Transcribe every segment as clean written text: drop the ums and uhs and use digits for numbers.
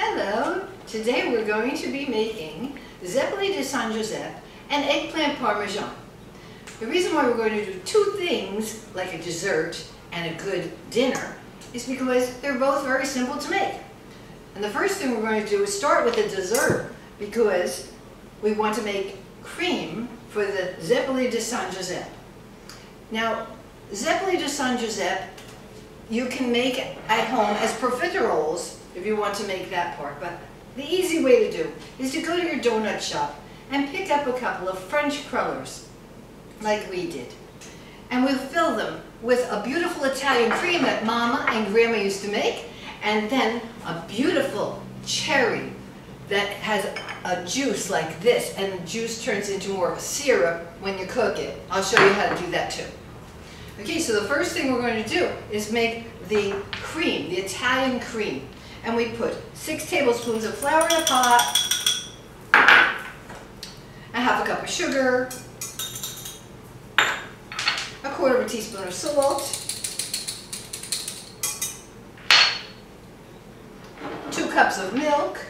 Hello! Today we're going to be making Zeppoli di San Giuseppe and eggplant parmesan. The reason why we're going to do two things, like a dessert and a good dinner, is because they're both very simple to make. And the first thing we're going to do is start with the dessert, because we want to make cream for the Zeppoli di San Giuseppe. Now, Zeppoli di San Giuseppe you can make at home as profiteroles if you want to make that part, but the easy way to do is to go to your donut shop and pick up a couple of French crullers, like we did. And we'll fill them with a beautiful Italian cream that Mama and Grandma used to make, and then a beautiful cherry that has a juice like this, and the juice turns into more of a syrup when you cook it. I'll show you how to do that too. Okay, so the first thing we're going to do is make the cream, the Italian cream. And we put 6 tablespoons of flour in a pot, a half a cup of sugar, a quarter of a teaspoon of salt, 2 cups of milk,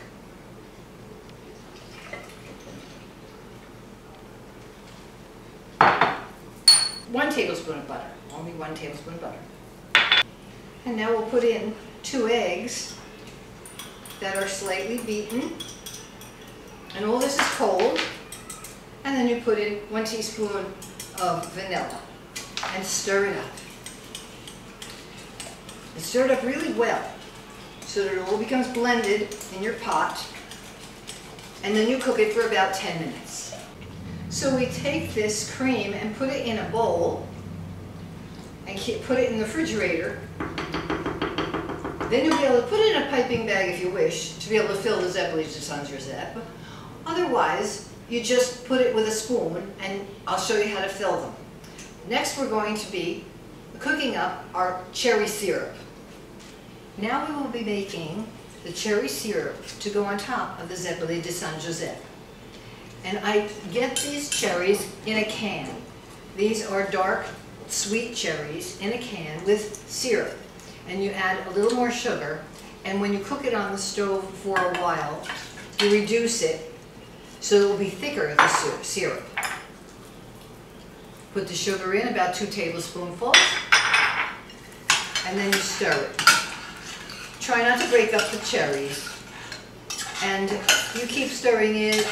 one tablespoon of butter, only 1 tablespoon of butter. And now we'll put in 2 eggs that are slightly beaten. And all this is cold. And then you put in 1 teaspoon of vanilla and stir it up. And stir it up really well so that it all becomes blended in your pot. And then you cook it for about 10 minutes. So we take this cream and put it in a bowl and put it in the refrigerator. Then you'll be able to put it in a piping bag if you wish to be able to fill the Zeppoli di San Giuseppe. Otherwise, you just put it with a spoon and I'll show you how to fill them. Next we're going to be cooking up our cherry syrup. Now we will be making the cherry syrup to go on top of the Zeppoli di San Giuseppe. And I get these cherries in a can. These are dark, sweet cherries in a can with syrup. And you add a little more sugar, and when you cook it on the stove for a while, you reduce it so it will be thicker, the syrup. Put the sugar in, about 2 tablespoonfuls, and then you stir it. Try not to break up the cherries. And you keep stirring it,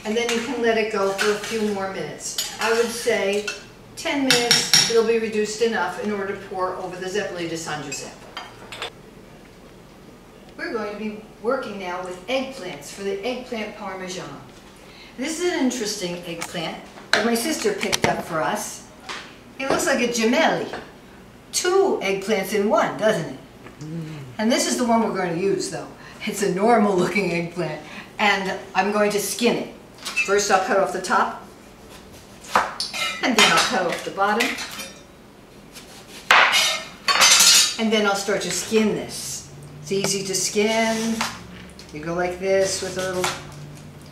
and then you can let it go for a few more minutes. I would say 10 minutes, it'll be reduced enough in order to pour over the Zeppoli di San Giuseppe. We're going to be working now with eggplants for the eggplant parmesan. This is an interesting eggplant that my sister picked up for us. It looks like a gemelli. 2 eggplants in one, doesn't it? And this is the one we're going to use though. It's a normal looking eggplant, and I'm going to skin it. First I'll cut off the top, and then I'll cut off the bottom, and then I'll start to skin this. It's easy to skin. You go like this with a little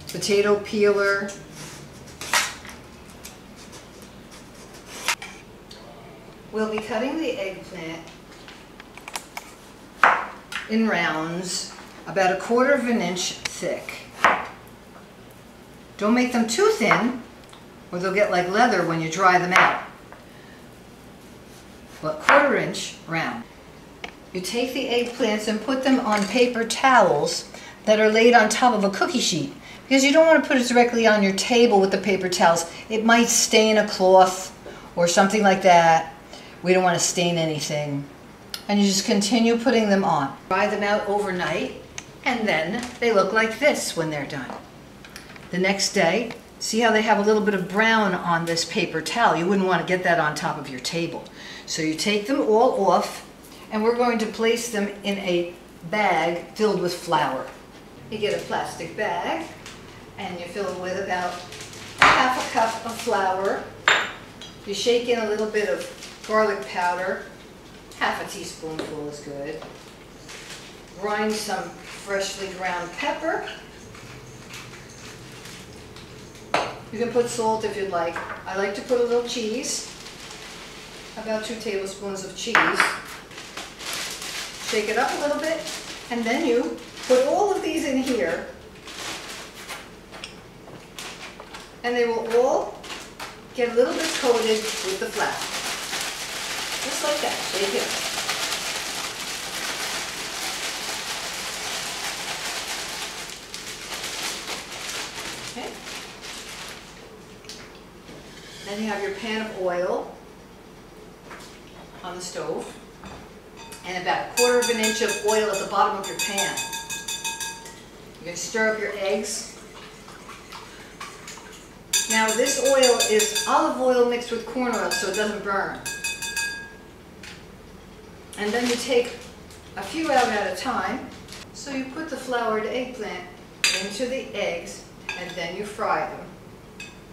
potato peeler. We'll be cutting the eggplant in rounds about 1/4 inch thick. Don't make them too thin, or they'll get like leather when you dry them out. But 1/4 inch round. You take the eggplants and put them on paper towels that are laid on top of a cookie sheet, because you don't want to put it directly on your table with the paper towels. It might stain a cloth or something like that. We don't want to stain anything. And you just continue putting them on. Dry them out overnight, and then they look like this when they're done. The next day, see how they have a little bit of brown on this paper towel? You wouldn't want to get that on top of your table. So you take them all off, and we're going to place them in a bag filled with flour. You get a plastic bag, and you fill it with about 1/2 cup of flour. You shake in a little bit of garlic powder. 1/2 teaspoonful is good. Grind some freshly ground pepper. You can put salt if you'd like. I like to put a little cheese, about 2 tablespoons of cheese. Shake it up a little bit, and then you Put all of these in here, and they will all get a little bit coated with the flour. Just like that. Shake it up. Okay. Then you have your pan of oil on the stove, and about 1/4 inch of oil at the bottom of your pan. You're going to stir up your eggs. Now this oil is olive oil mixed with corn oil so it doesn't burn. And then you take a few out at a time. So you put the floured eggplant into the eggs and then you fry them.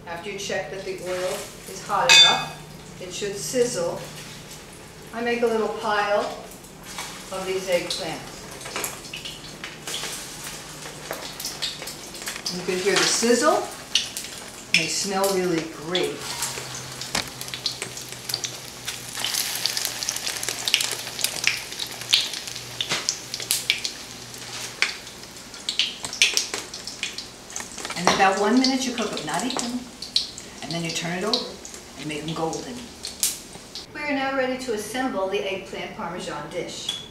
After you check that the oil is hot enough, it should sizzle. I make a little pile of these eggplants. You can hear the sizzle. They smell really great. And about 1 minute you cook them, not even. And then you turn it over and make them golden. We are now ready to assemble the eggplant parmesan dish.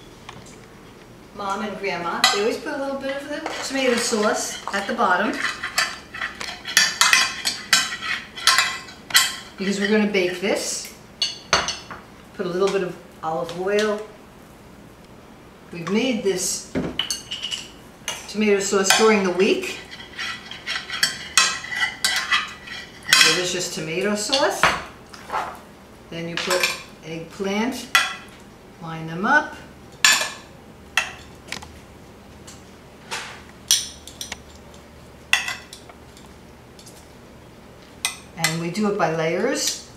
Mom and Grandma, they always put a little bit of the tomato sauce at the bottom, because we're going to bake this. Put a little bit of olive oil. We've made this tomato sauce during the week. Delicious tomato sauce. Then you put eggplant, line them up. And we do it by layers.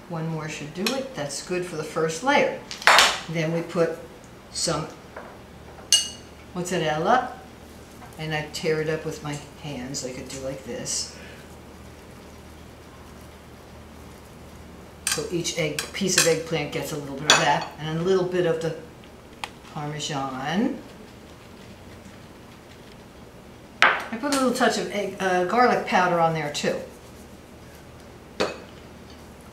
One more should do it. That's good for the first layer. Then we put some mozzarella, and I tear it up with my hands. I could do like this. So each piece of eggplant gets a little bit of that, and a little bit of the Parmesan. I put a little touch of garlic powder on there too.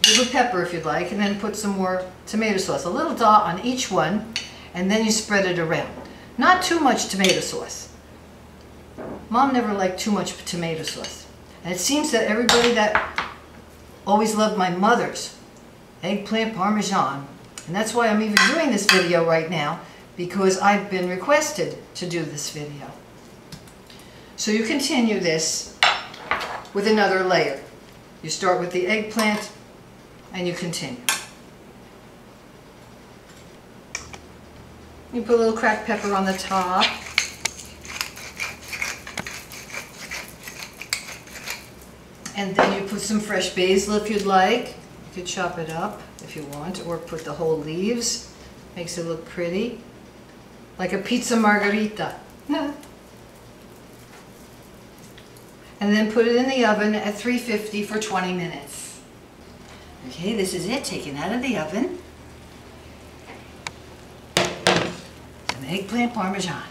Give a pepper if you'd like, and then put some more tomato sauce. A little dot on each one, and then you spread it around. Not too much tomato sauce. Mom never liked too much tomato sauce. And it seems that everybody that always loved my mother's eggplant parmesan, and that's why I'm even doing this video right now, because I've been requested to do this video. So you continue this with another layer. You start with the eggplant and you continue. You put a little cracked pepper on the top. And then you put some fresh basil if you'd like. You could chop it up if you want, or put the whole leaves. Makes it look pretty. Like a pizza margherita. And then put it in the oven at 350 for 20 minutes. Okay, this is it, taken out of the oven. Some eggplant parmesan.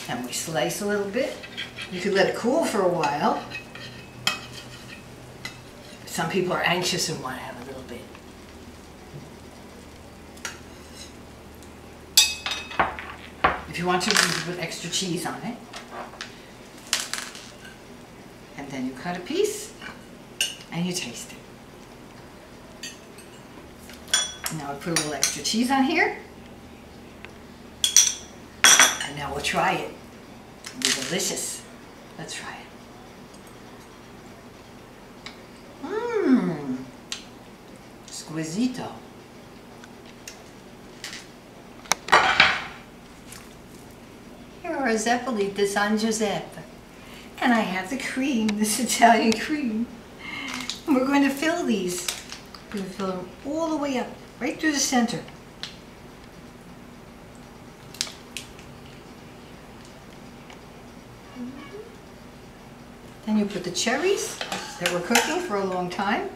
And we slice a little bit. You could let it cool for a while. Some people are anxious and want to have a little bit. If you want to, you can put extra cheese on it. And then you cut a piece and you taste it. Now I put a little extra cheese on here. And now we'll try it. It'll be delicious. Let's try it. Mmm. Squisito. Here are Zeppoli di San Giuseppe. And I have the cream, this Italian cream. And we're going to fill these. We're going to fill them all the way up, right through the center. Then you put the cherries that were cooking for a long time,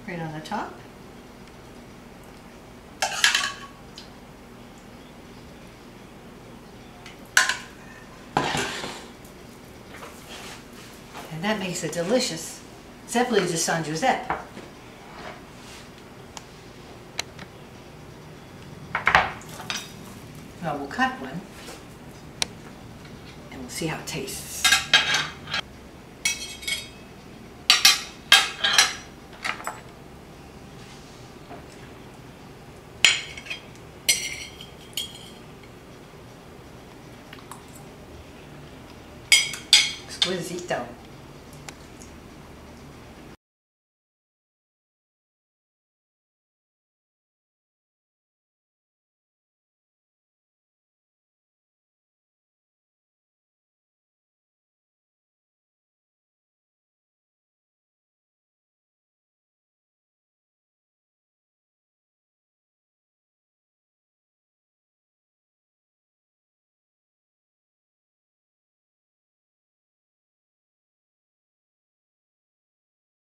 right on the top. And that makes a delicious Zeppoli di San Giuseppe. Now we'll cut one and we'll see how it tastes. Exquisito.